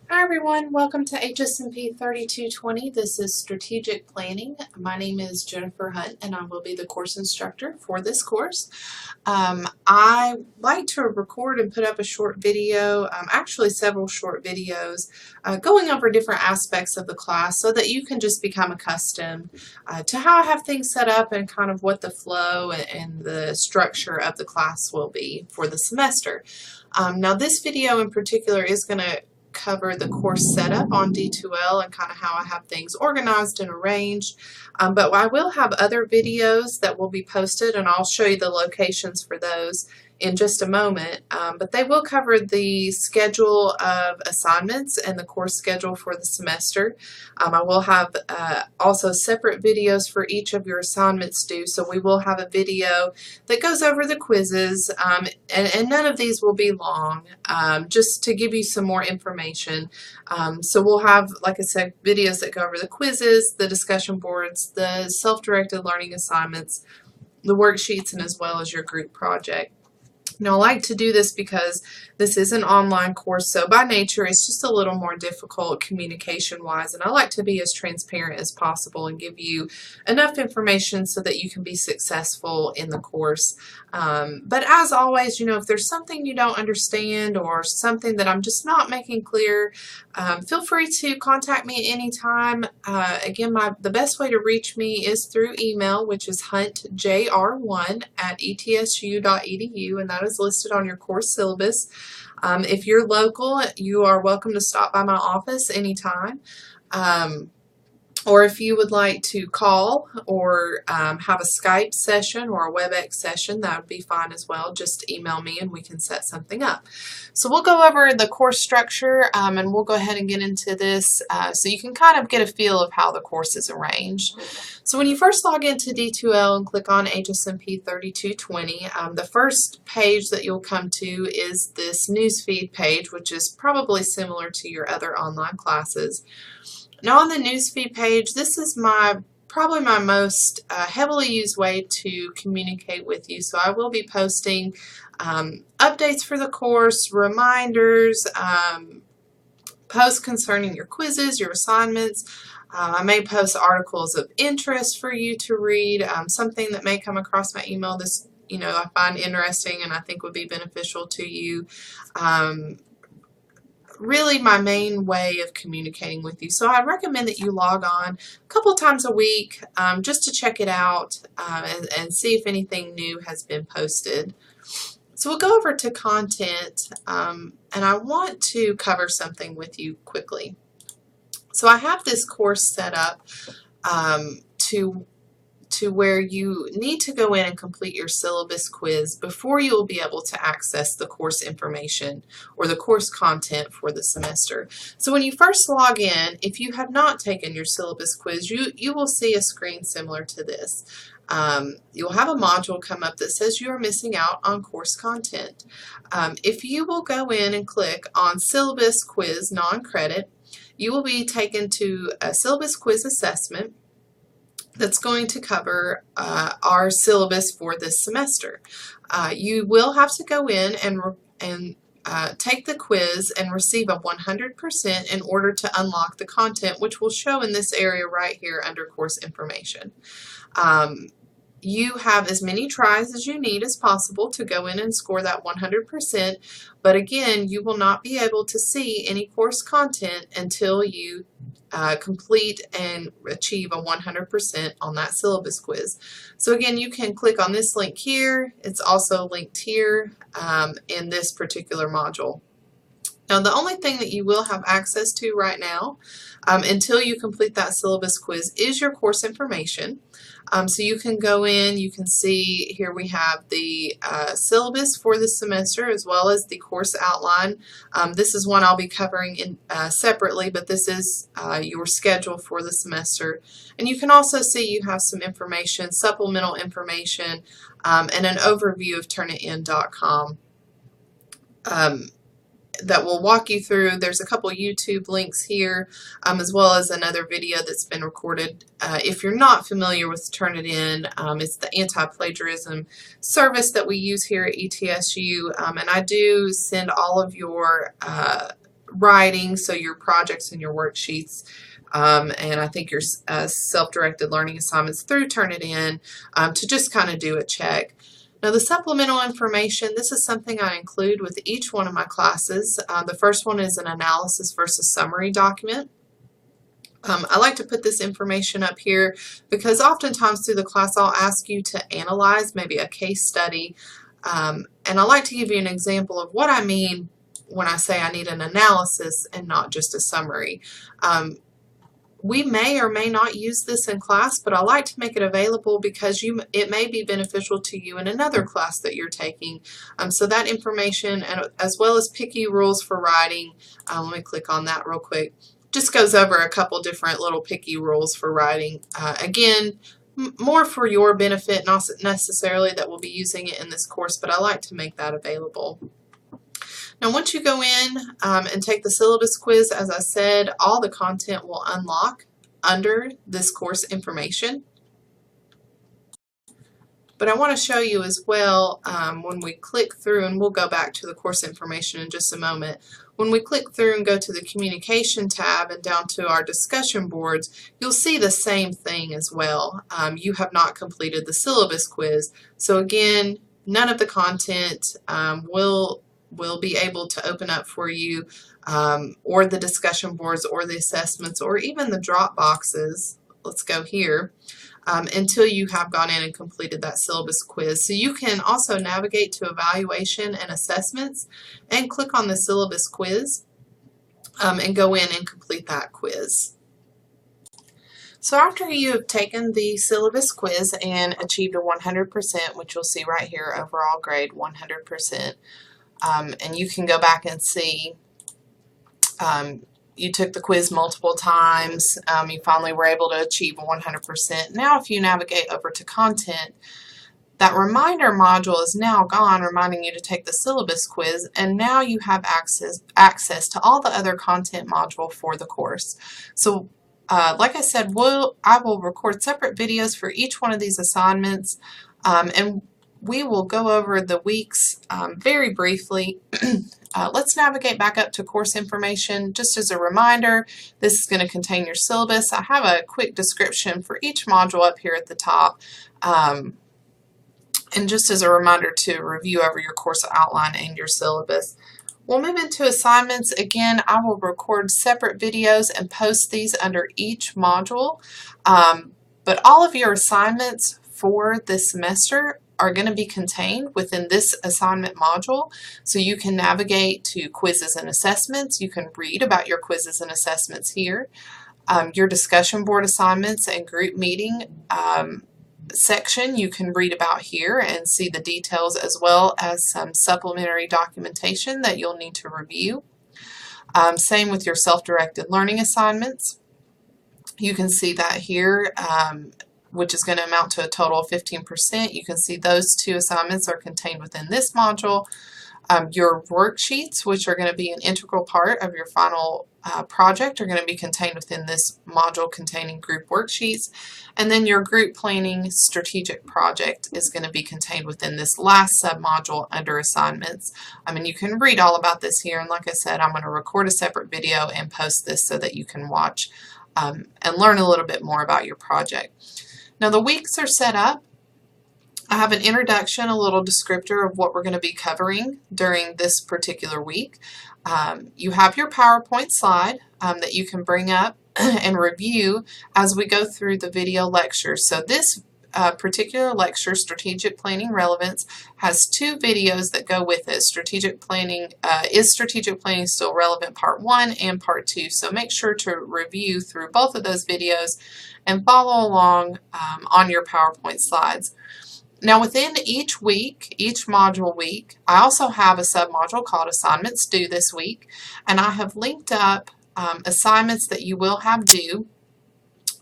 Hi everyone, welcome to HSMP 3220. This is Strategic Planning. My name is Jennifer Hunt and I will be the course instructor for this course. I like to record and put up a short video, actually several short videos, going over different aspects of the class so that you can just become accustomed to how I have things set up and kind of what the flow and the structure of the class will be for the semester. Now this video in particular is going to cover the course setup on D2L and kind of how I have things organized and arranged. But I will have other videos that will be posted, and I'll show you the locations for those in just a moment. But they will cover the schedule of assignments and the course schedule for the semester. I will have also separate videos for each of your assignments due, so we will have a video that goes over the quizzes, and none of these will be long, just to give you some more information. So we'll have, like I said, videos that go over the quizzes, the discussion boards, the self-directed learning assignments, the worksheets, and as well as your group project. Now, I like to do this because this is an online course, so by nature it's just a little more difficult communication-wise, and I like to be as transparent as possible and give you enough information so that you can be successful in the course. But as always, if there's something you don't understand or something that I'm just not making clear, feel free to contact me anytime. Again, the best way to reach me is through email, which is huntjr1@etsu.edu, and that is listed on your course syllabus. If you're local, you are welcome to stop by my office anytime. Or if you would like to call or have a Skype session or a WebEx session, that would be fine as well. Just email me and we can set something up. So we'll go over the course structure, and we'll go ahead and get into this so you can kind of get a feel of how the course is arranged. So when you first log into D2L and click on HSMP 3220, the first page that you'll come to is this Newsfeed page, which is probably similar to your other online classes. Now on the Newsfeed page, this is probably my most heavily used way to communicate with you. So I will be posting updates for the course, reminders, posts concerning your quizzes, your assignments. I may post articles of interest for you to read, something that may come across my email this I find interesting and I think would be beneficial to you. Really my main way of communicating with you. So I recommend that you log on a couple times a week just to check it out and see if anything new has been posted. So we'll go over to content, and I want to cover something with you quickly. So I have this course set up to where you need to go in and complete your syllabus quiz before you will be able to access the course information or the course content for the semester. So when you first log in, if you have not taken your syllabus quiz, you will see a screen similar to this. You'll have a module come up that says you are missing out on course content. If you will go in and click on Syllabus Quiz Non-Credit, you will be taken to a syllabus quiz assessment that's going to cover our syllabus for this semester. You will have to go in and take the quiz and receive a 100% in order to unlock the content, which will show in this area right here under course information. You have as many tries as you need as possible to go in and score that 100%, but again, you will not be able to see any course content until you complete and achieve a 100% on that syllabus quiz. So again, you can click on this link here. It's also linked here in this particular module. Now, the only thing that you will have access to right now until you complete that syllabus quiz is your course information. So you can go in, you can see here we have the syllabus for the semester as well as the course outline. This is one I'll be covering separately, but this is your schedule for the semester. And you can also see you have some information, supplemental information, and an overview of turnitin.com. That will walk you through. There's a couple YouTube links here, as well as another video that's been recorded. If you're not familiar with Turnitin, it's the anti-plagiarism service that we use here at ETSU, and I do send all of your writing, so your projects and your worksheets, and I think your self-directed learning assignments through Turnitin, to just kind of do a check. Now the supplemental information, this is something I include with each one of my classes. The first one is an analysis versus summary document. I like to put this information up here because oftentimes through the class I'll ask you to analyze maybe a case study, and I like to give you an example of what I mean when I say I need an analysis and not just a summary. We may or may not use this in class, but I like to make it available because it may be beneficial to you in another class that you're taking. So that information, and as well as picky rules for writing, let me click on that real quick, just goes over a couple different little picky rules for writing. Again, more for your benefit, not necessarily that we'll be using it in this course, but I like to make that available. Now once you go in and take the syllabus quiz, as I said, all the content will unlock under this course information. But I want to show you as well, when we click through, and we'll go back to the course information in just a moment, when we click through and go to the communication tab and down to our discussion boards, you'll see the same thing as well. You have not completed the syllabus quiz. So again, none of the content will be able to open up for you, or the discussion boards or the assessments or even the drop boxes. Let's go here. Until you have gone in and completed that syllabus quiz. So you can also navigate to evaluation and assessments and click on the syllabus quiz and go in and complete that quiz. So after you have taken the syllabus quiz and achieved a 100%, which you'll see right here, overall grade 100%, and you can go back and see you took the quiz multiple times, you finally were able to achieve 100%. Now if you navigate over to content, that reminder module is now gone, reminding you to take the syllabus quiz, and now you have access to all the other content module for the course. So like I said, I will record separate videos for each one of these assignments, and we will go over the weeks very briefly. Let's navigate back up to course information. Just as a reminder, this is going to contain your syllabus. I have a quick description for each module up here at the top. And just as a reminder to review over your course outline and your syllabus. We'll move into assignments. Again, I will record separate videos and post these under each module. But all of your assignments for this semester are going to be contained within this assignment module. So you can navigate to quizzes and assessments. You can read about your quizzes and assessments here. Your discussion board assignments and group meeting section you can read about here and see the details, as well as some supplementary documentation that you'll need to review. Same with your self-directed learning assignments. You can see that here, which is going to amount to a total of 15%. You can see those two assignments are contained within this module. Your worksheets, which are going to be an integral part of your final project, are going to be contained within this module containing group worksheets. And then your group planning strategic project is going to be contained within this last submodule under assignments. You can read all about this here, and like I said, I'm going to record a separate video and post this so that you can watch and learn a little bit more about your project. Now the weeks are set up. I have an introduction, a little descriptor of what we're going to be covering during this particular week. You have your PowerPoint slide that you can bring up and review as we go through the video lectures. So this particular lecture, Strategic Planning Relevance, has two videos that go with it. Strategic Planning, Is Strategic Planning Still Relevant? Part 1 and Part 2. So make sure to review through both of those videos and follow along on your PowerPoint slides. Now within each week, each module week, I also have a submodule called Assignments Due this week, and I have linked up assignments that you will have due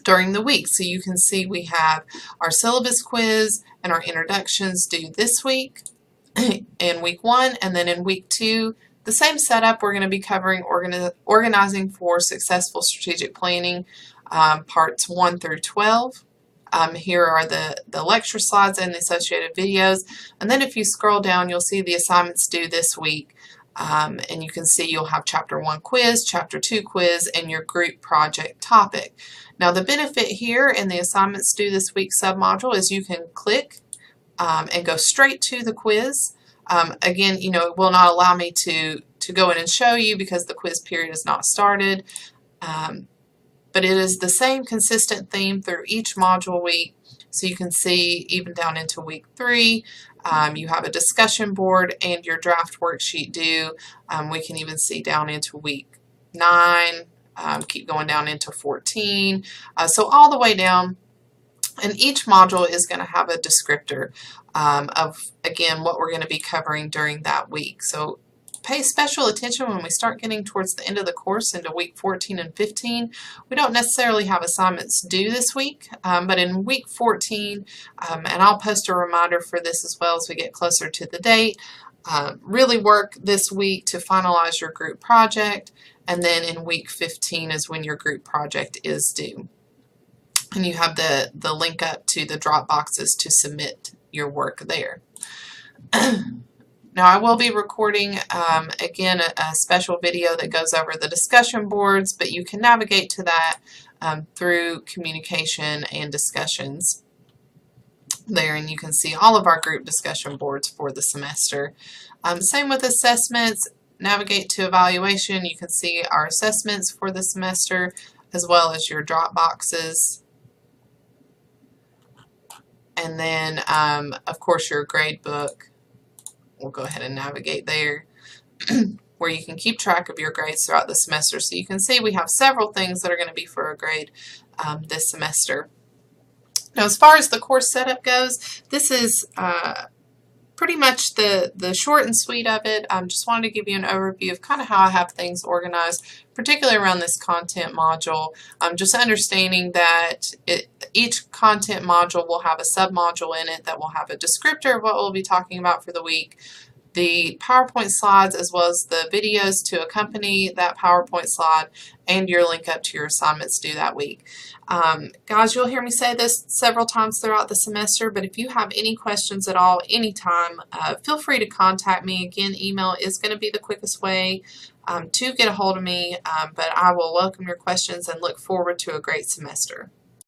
during the week. So you can see we have our syllabus quiz and our introductions due this week in week 1, and then in week 2, the same setup. We're going to be covering organizing for successful strategic planning, parts 1 through 12. Here are the lecture slides and the associated videos. And then if you scroll down, you'll see the assignments due this week. And you can see you'll have Chapter 1 quiz, Chapter 2 quiz, and your group project topic. Now the benefit here in the Assignments Due This Week submodule is you can click and go straight to the quiz. Again, it will not allow me to go in and show you because the quiz period is not started. But it is the same consistent theme through each module week. So you can see even down into week 3, you have a discussion board and your draft worksheet due. We can even see down into week 9, keep going down into 14. So all the way down. And each module is going to have a descriptor of, again, what we're going to be covering during that week. So pay special attention when we start getting towards the end of the course into week 14 and 15. We don't necessarily have assignments due this week, but in week 14, and I'll post a reminder for this as well as we get closer to the date, really work this week to finalize your group project, and then in week 15 is when your group project is due. And you have the link up to the drop boxes to submit your work there. Now I will be recording again a special video that goes over the discussion boards, but you can navigate to that through communication and discussions there, and you can see all of our group discussion boards for the semester. Same with assessments. Navigate to evaluation. You can see our assessments for the semester as well as your drop boxes. And then, of course, your gradebook. We'll go ahead and navigate there where you can keep track of your grades throughout the semester. So you can see we have several things that are going to be for a grade this semester. Now, as far as the course setup goes, this is pretty much the short and sweet of it. Just wanted to give you an overview of kind of how I have things organized, particularly around this content module. Just understanding that each content module will have a submodule in it that will have a descriptor of what we'll be talking about for the week, the PowerPoint slides as well as the videos to accompany that PowerPoint slide, and your link up to your assignments due that week. Guys, you'll hear me say this several times throughout the semester, but if you have any questions at all, anytime, feel free to contact me. Again, email is going to be the quickest way to get a hold of me, but I will welcome your questions and look forward to a great semester.